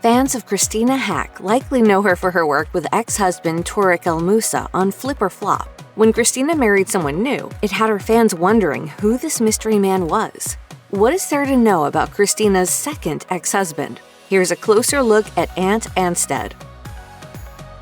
Fans of Christina Haack likely know her for her work with ex-husband Tarek El Moussa on Flip or Flop. When Christina married someone new, it had her fans wondering who this mystery man was. What is there to know about Christina's second ex-husband? Here's a closer look at Ant Anstead.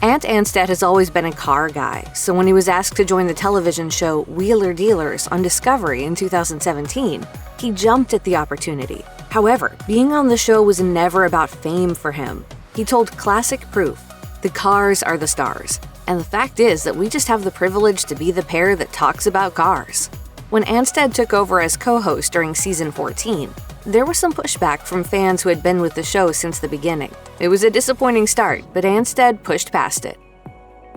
Ant Anstead has always been a car guy, so when he was asked to join the television show Wheeler Dealers on Discovery in 2017, he jumped at the opportunity. However, being on the show was never about fame for him. He told Classic Proof, "The cars are the stars, and the fact is that we just have the privilege to be the pair that talks about cars." When Anstead took over as co-host during season 14, there was some pushback from fans who had been with the show since the beginning. It was a disappointing start, but Anstead pushed past it.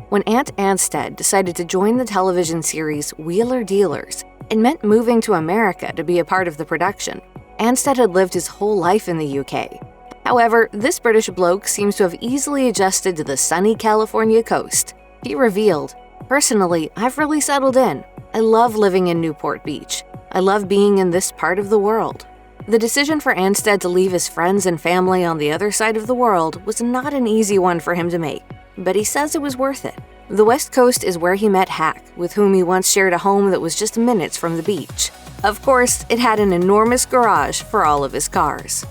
When Ant Anstead decided to join the television series Wheeler Dealers, it meant moving to America to be a part of the production. Anstead had lived his whole life in the UK. However, this British bloke seems to have easily adjusted to the sunny California coast. He revealed, "Personally, I've really settled in. I love living in Newport Beach. I love being in this part of the world." The decision for Anstead to leave his friends and family on the other side of the world was not an easy one for him to make, but he says it was worth it. The West Coast is where he met Haack, with whom he once shared a home that was just minutes from the beach. Of course, it had an enormous garage for all of his cars.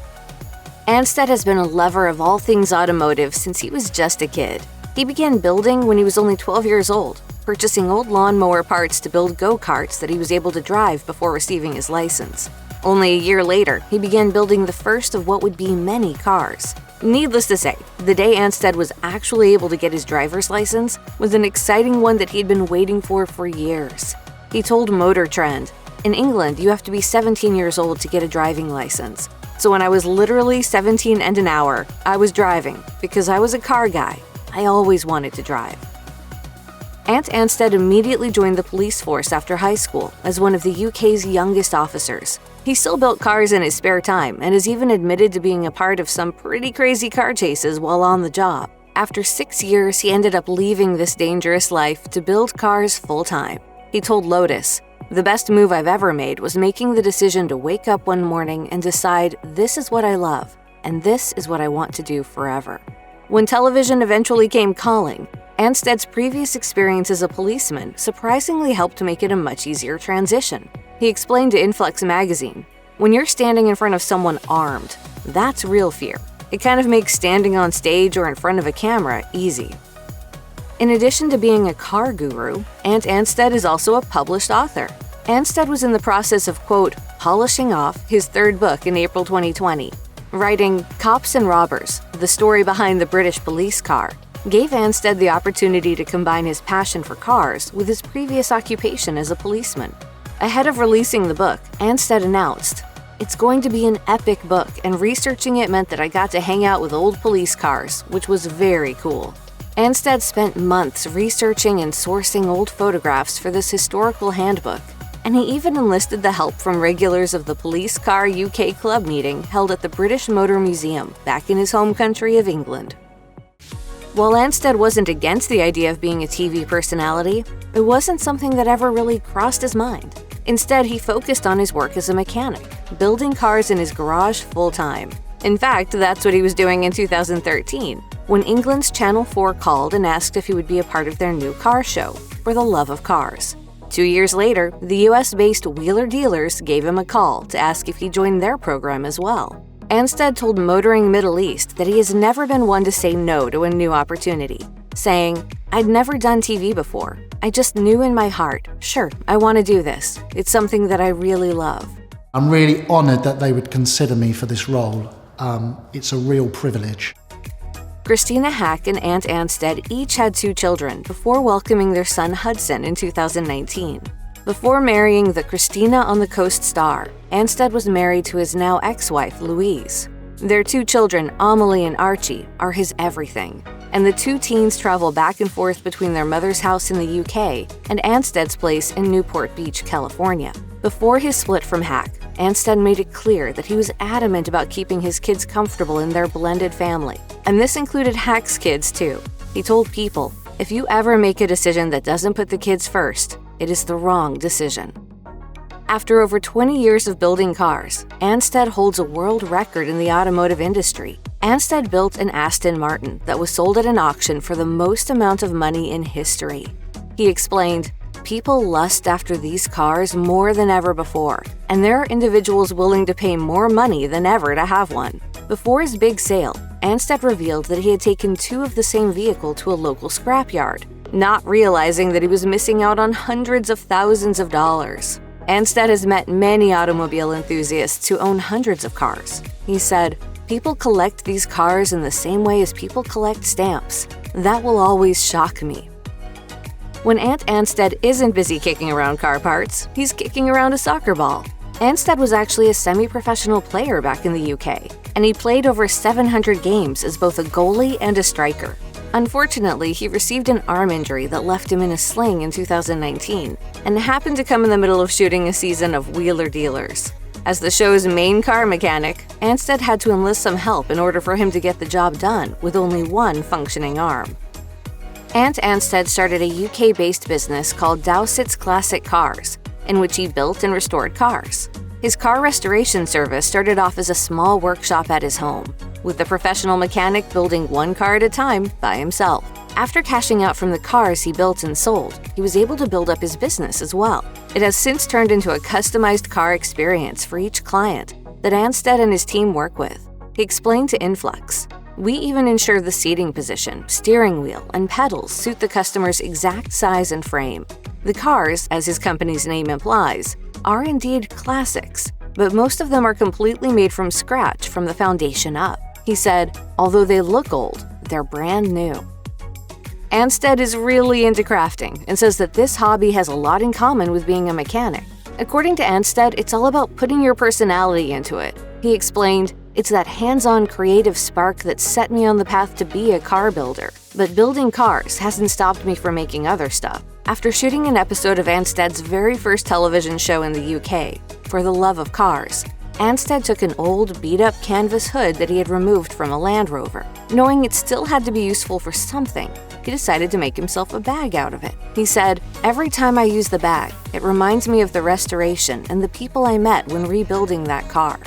Anstead has been a lover of all things automotive since he was just a kid. He began building when he was only 12 years old, purchasing old lawnmower parts to build go-karts that he was able to drive before receiving his license. Only a year later, he began building the first of what would be many cars. Needless to say, the day Anstead was actually able to get his driver's license was an exciting one that he'd been waiting for years. He told Motor Trend, "In England, you have to be 17 years old to get a driving license. So when I was literally 17 and an hour, I was driving because I was a car guy. I always wanted to drive." Ant Anstead immediately joined the police force after high school as one of the UK's youngest officers. He still built cars in his spare time and has even admitted to being a part of some pretty crazy car chases while on the job. After 6 years, he ended up leaving this dangerous life to build cars full-time. He told Lotus, "The best move I've ever made was making the decision to wake up one morning and decide this is what I love, and this is what I want to do forever." When television eventually came calling, Anstead's previous experience as a policeman surprisingly helped to make it a much easier transition. He explained to Influx magazine, "When you're standing in front of someone armed, that's real fear. It kind of makes standing on stage or in front of a camera easy." In addition to being a car guru, Ant Anstead is also a published author. Anstead was in the process of, quote, "polishing off" his third book in April 2020. Writing Cops and Robbers, the story behind the British police car, gave Anstead the opportunity to combine his passion for cars with his previous occupation as a policeman. Ahead of releasing the book, Anstead announced, "It's going to be an epic book, and researching it meant that I got to hang out with old police cars, which was very cool." Anstead spent months researching and sourcing old photographs for this historical handbook, and he even enlisted the help from regulars of the Police Car UK Club meeting held at the British Motor Museum back in his home country of England. While Anstead wasn't against the idea of being a TV personality, it wasn't something that ever really crossed his mind. Instead, he focused on his work as a mechanic, building cars in his garage full-time. In fact, that's what he was doing in 2013, when England's Channel 4 called and asked if he would be a part of their new car show, For the Love of Cars. 2 years later, the US-based Wheeler Dealers gave him a call to ask if he'd join their program as well. Anstead told Motoring Middle East that he has never been one to say no to a new opportunity, saying, "I'd never done TV before. I just knew in my heart, sure, I want to do this. It's something that I really love." I'm really honoured that they would consider me for this role. It's a real privilege. Christina Haack and Ant Anstead each had 2 children before welcoming their son Hudson in 2019. Before marrying the Christina on the Coast star, Anstead was married to his now ex-wife, Louise. Their 2 children, Amelie and Archie, are his everything, and the 2 teens travel back and forth between their mother's house in the UK and Anstead's place in Newport Beach, California. Before his split from Haack, Anstead made it clear that he was adamant about keeping his kids comfortable in their blended family, and this included Haack's kids too. He told People, "If you ever make a decision that doesn't put the kids first, it is the wrong decision." After over 20 years of building cars, Anstead holds a world record in the automotive industry. Anstead built an Aston Martin that was sold at an auction for the most amount of money in history. He explained, "People lust after these cars more than ever before, and there are individuals willing to pay more money than ever to have one." Before his big sale, Anstead revealed that he had taken 2 of the same vehicle to a local scrapyard, not realizing that he was missing out on hundreds of thousands of dollars. Anstead has met many automobile enthusiasts who own hundreds of cars. He said, "People collect these cars in the same way as people collect stamps. That will always shock me." When Ant Anstead isn't busy kicking around car parts, he's kicking around a soccer ball. Anstead was actually a semi-professional player back in the UK, and he played over 700 games as both a goalie and a striker. Unfortunately, he received an arm injury that left him in a sling in 2019, and happened to come in the middle of shooting a season of Wheeler Dealers. As the show's main car mechanic, Anstead had to enlist some help in order for him to get the job done with only one functioning arm. Ant Anstead started a UK-based business called Dowsett's Classic Cars, in which he built and restored cars. His car restoration service started off as a small workshop at his home, with the professional mechanic building one car at a time by himself. After cashing out from the cars he built and sold, he was able to build up his business as well. It has since turned into a customized car experience for each client that Anstead and his team work with. He explained to Influx, "We even ensure the seating position, steering wheel, and pedals suit the customer's exact size and frame." The cars, as his company's name implies, are indeed classics, but most of them are completely made from scratch from the foundation up. He said, "Although they look old, they're brand new." Anstead is really into crafting and says that this hobby has a lot in common with being a mechanic. According to Anstead, it's all about putting your personality into it. He explained, "It's that hands-on creative spark that set me on the path to be a car builder. But building cars hasn't stopped me from making other stuff." After shooting an episode of Anstead's very first television show in the UK, For the Love of Cars, Anstead took an old, beat-up canvas hood that he had removed from a Land Rover. Knowing it still had to be useful for something, he decided to make himself a bag out of it. He said, "Every time I use the bag, it reminds me of the restoration and the people I met when rebuilding that car."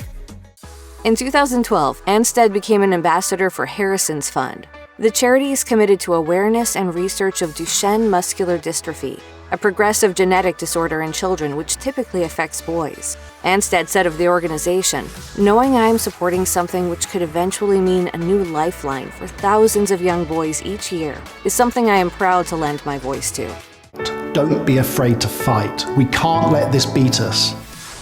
In 2012, Anstead became an ambassador for Harrison's Fund. The charity is committed to awareness and research of Duchenne muscular dystrophy, a progressive genetic disorder in children which typically affects boys. Anstead said of the organization, "Knowing I am supporting something which could eventually mean a new lifeline for thousands of young boys each year is something I am proud to lend my voice to." Don't be afraid to fight. We can't let this beat us.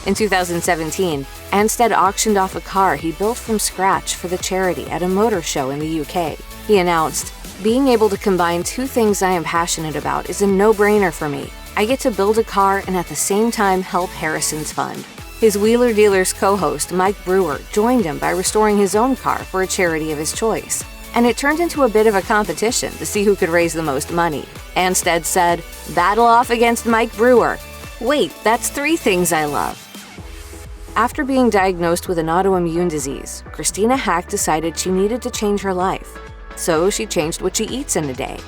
In 2017, Anstead auctioned off a car he built from scratch for the charity at a motor show in the UK. He announced, "Being able to combine 2 things I am passionate about is a no-brainer for me. I get to build a car and at the same time help Harrison's Fund." His Wheeler Dealers co-host Mike Brewer joined him by restoring his own car for a charity of his choice. And it turned into a bit of a competition to see who could raise the most money. Anstead said, "Battle off against Mike Brewer. Wait, that's 3 things I love." After being diagnosed with an autoimmune disease, Christina Haack decided she needed to change her life. So she changed what she eats in a day.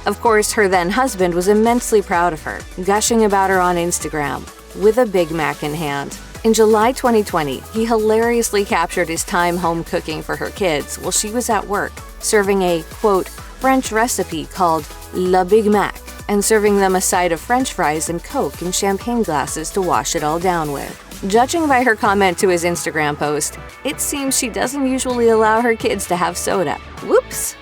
Of course, her then-husband was immensely proud of her, gushing about her on Instagram, with a Big Mac in hand. In July 2020, he hilariously captured his time home cooking for her kids while she was at work, serving a, quote, French recipe called La Big Mac, and serving them a side of French fries and Coke in champagne glasses to wash it all down with. Judging by her comment to his Instagram post, it seems she doesn't usually allow her kids to have soda. Whoops!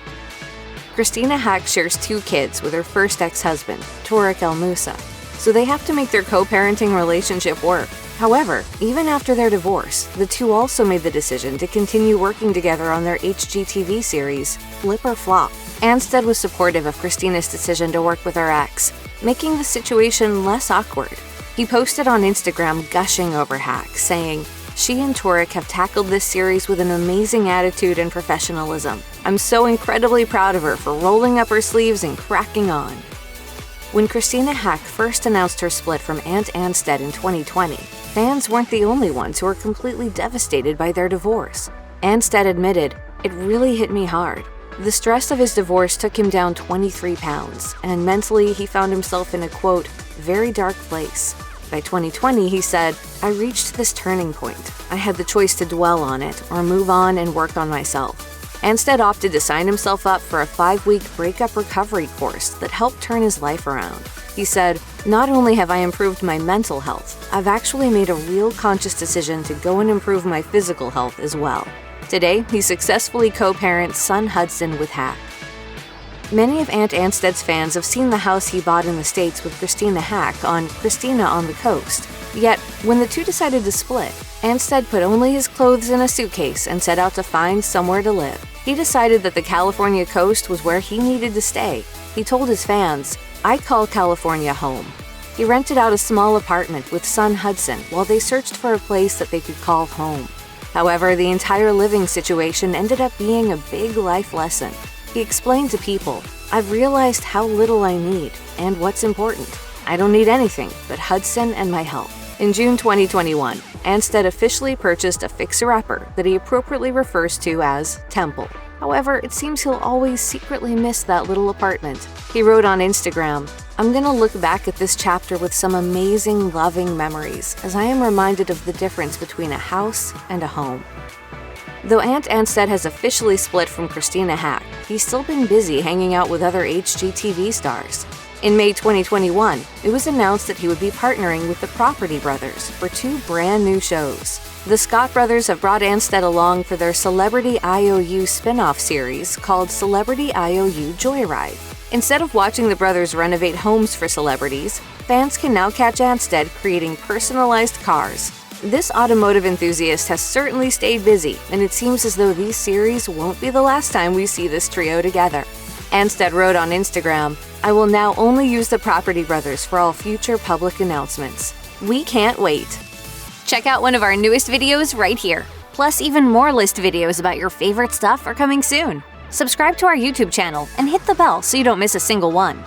Christina Haack shares 2 kids with her first ex-husband, Tarek El Moussa, so they have to make their co-parenting relationship work. However, even after their divorce, the 2 also made the decision to continue working together on their HGTV series, Flip or Flop. Anstead was supportive of Christina's decision to work with her ex, making the situation less awkward. He posted on Instagram gushing over Haack, saying, "She and Tarek have tackled this series with an amazing attitude and professionalism. I'm so incredibly proud of her for rolling up her sleeves and cracking on." When Christina Haack first announced her split from Ant Anstead in 2020, fans weren't the only ones who were completely devastated by their divorce. Anstead admitted, "It really hit me hard. The stress of his divorce took him down 23 pounds, and mentally he found himself in a, quote, very dark place. By 2020, he said, "I reached this turning point. I had the choice to dwell on it or move on and work on myself." Anstead opted to sign himself up for a 5-week breakup recovery course that helped turn his life around. He said, "Not only have I improved my mental health, I've actually made a real conscious decision to go and improve my physical health as well." Today, he successfully co-parents son Hudson with Haack. Many of Ant Anstead's fans have seen the house he bought in the States with Christina Haack on Christina on the Coast. Yet, when the two decided to split, Anstead put only his clothes in a suitcase and set out to find somewhere to live. He decided that the California coast was where he needed to stay. He told his fans, "I call California home." He rented out a small apartment with son Hudson while they searched for a place that they could call home. However, the entire living situation ended up being a big life lesson. He explained to people, "I've realized how little I need and what's important. I don't need anything but Hudson and my help." In June 2021, Anstead officially purchased a fixer-upper that he appropriately refers to as Temple. However, it seems he'll always secretly miss that little apartment. He wrote on Instagram, "I'm gonna look back at this chapter with some amazing, loving memories, as I am reminded of the difference between a house and a home." Though Ant Anstead has officially split from Christina Haack, he's still been busy hanging out with other HGTV stars. In May 2021, it was announced that he would be partnering with the Property Brothers for 2 brand new shows. The Scott brothers have brought Anstead along for their Celebrity IOU spin-off series called Celebrity IOU Joyride. Instead of watching the brothers renovate homes for celebrities, fans can now catch Anstead creating personalized cars. This automotive enthusiast has certainly stayed busy, and it seems as though these series won't be the last time we see this trio together. Anstead wrote on Instagram, "I will now only use the Property Brothers for all future public announcements. We can't wait." Check out one of our newest videos right here. Plus, even more list videos about your favorite stuff are coming soon. Subscribe to our YouTube channel and hit the bell so you don't miss a single one.